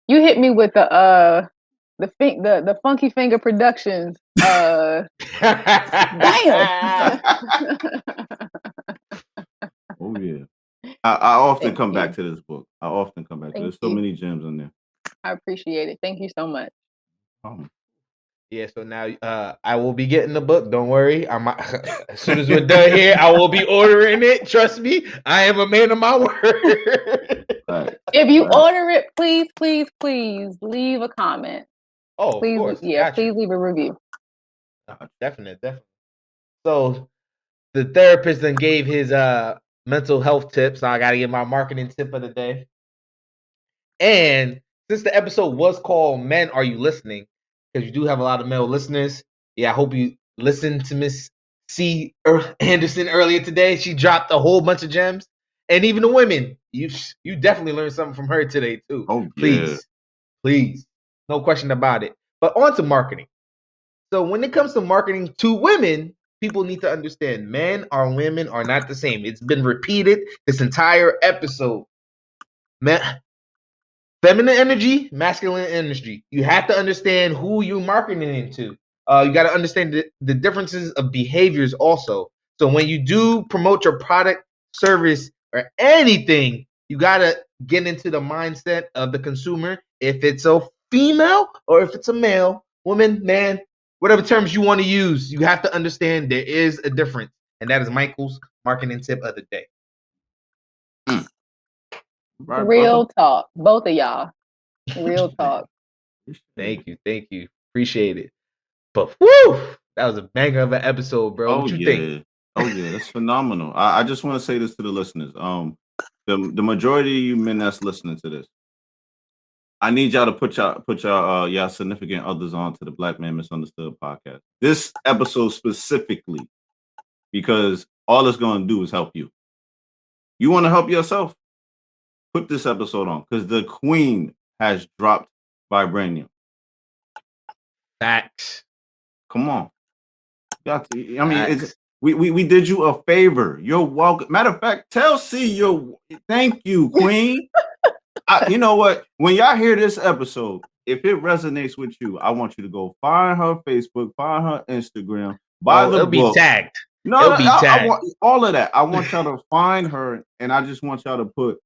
B: You hit me with the Funky Finger Productions. Damn.
C: Oh yeah. I often
B: Thank
C: come
B: you.
C: back to this book. I often come back to it.
B: Thank
C: There's so
B: you.
C: many gems in there.
B: I appreciate it. Thank you so much.
A: Yeah, so now I will be getting the book. Don't worry. As soon as we're done here, I will be ordering it. Trust me, I am a man of my word.
C: Right.
B: If you order it, please leave a comment.
A: Oh,
B: Please,
A: of course.
B: yeah,
A: Gotcha.
B: please leave a review.
A: Definitely. So the therapist then gave his mental health tips. So I gotta get my marketing tip of the day. And since the episode was called Men Are You Listening? Because you do have a lot of male listeners. Yeah, I hope you listened to Miss C. Anderson earlier today. She dropped a whole bunch of gems. And even the women, you definitely learned something from her today too.
C: Oh,
A: Please. No question about it. But on to marketing. So when it comes to marketing to women, people need to understand men or women are not the same. It's been repeated this entire episode. Feminine energy, masculine energy. You have to understand who you're marketing into. You got to understand the differences of behaviors also. So when you do promote your product, service, or anything, you got to get into the mindset of the consumer. If it's a female or if it's a male, woman, man, whatever terms you want to use, you have to understand there is a difference. And that is Michael's marketing tip of the day.
C: Right,
B: Real
C: brother.
B: talk, both of y'all. Real talk.
A: Thank you. Appreciate it. But whoo, that was a banger of an episode, bro. What you think?
C: Oh yeah, that's phenomenal. I just want to say this to the listeners. The majority of you men that's listening to this, I need y'all to put y'all significant others on to the Black Man Misunderstood podcast. This episode specifically, because all it's going to do is help you. You want to help yourself? Put this episode on because the Queen has dropped vibranium.
A: Facts.
C: Come on. I mean, We did you a favor. You're welcome. Matter of fact, tell C thank you, Queen. You know what? When y'all hear this episode, if it resonates with you, I want you to go find her Facebook, find her Instagram, buy the
A: it'll
C: book.
A: be tagged.
C: No,
A: It'll be
C: I
A: tagged.
C: want all of that. I want y'all to find her, and I just want y'all to put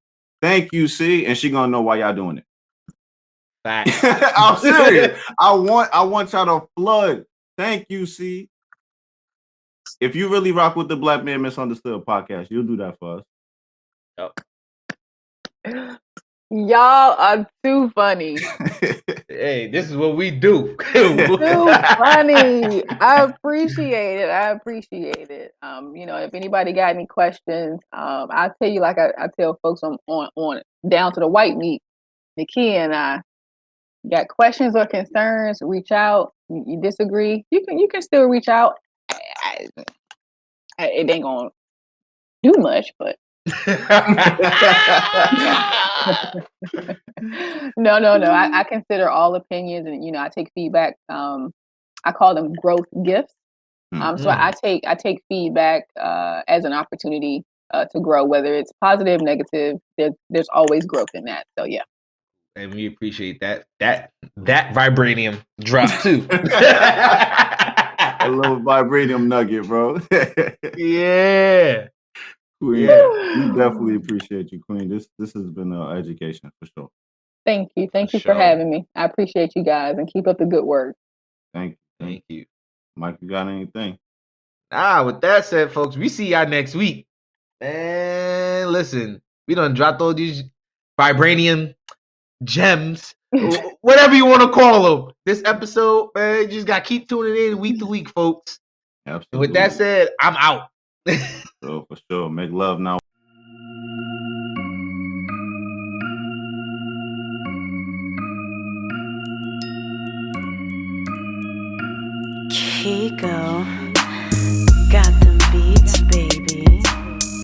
C: thank you, C, and she gonna know why y'all doing it.
A: Fact.
C: I'm serious. I want y'all to flood. Thank you, C. If you really rock with the Black Man Misunderstood podcast, you'll do that for us.
B: Y'all are too funny.
A: Hey, this is what we do.
B: Too funny. I appreciate it. If anybody got any questions, I'll tell you like I tell folks on down to the white meat, Nakia and I got questions or concerns, reach out. You disagree, you can still reach out. It ain't gonna do much, but no. I consider all opinions, and I take feedback. I call them growth gifts. So I take feedback as an opportunity to grow, whether it's positive, negative. There's always growth in that. So yeah.
A: And we appreciate that vibranium drop too.
C: A little vibranium nugget, bro.
A: Yeah.
C: Queen, we definitely appreciate you, Queen. This has been an education for sure.
B: Thank you
A: For
B: for having me. I appreciate you guys, and keep up the good work.
C: Thank
A: you.
C: Mike, you got anything?
A: With that said, folks, we see y'all next week. And listen, we done dropped all these vibranium gems, whatever you want to call them. This episode, man, you just got to keep tuning in week to week, folks.
C: Absolutely.
A: And with that said, I'm out.
C: So for sure, make love now.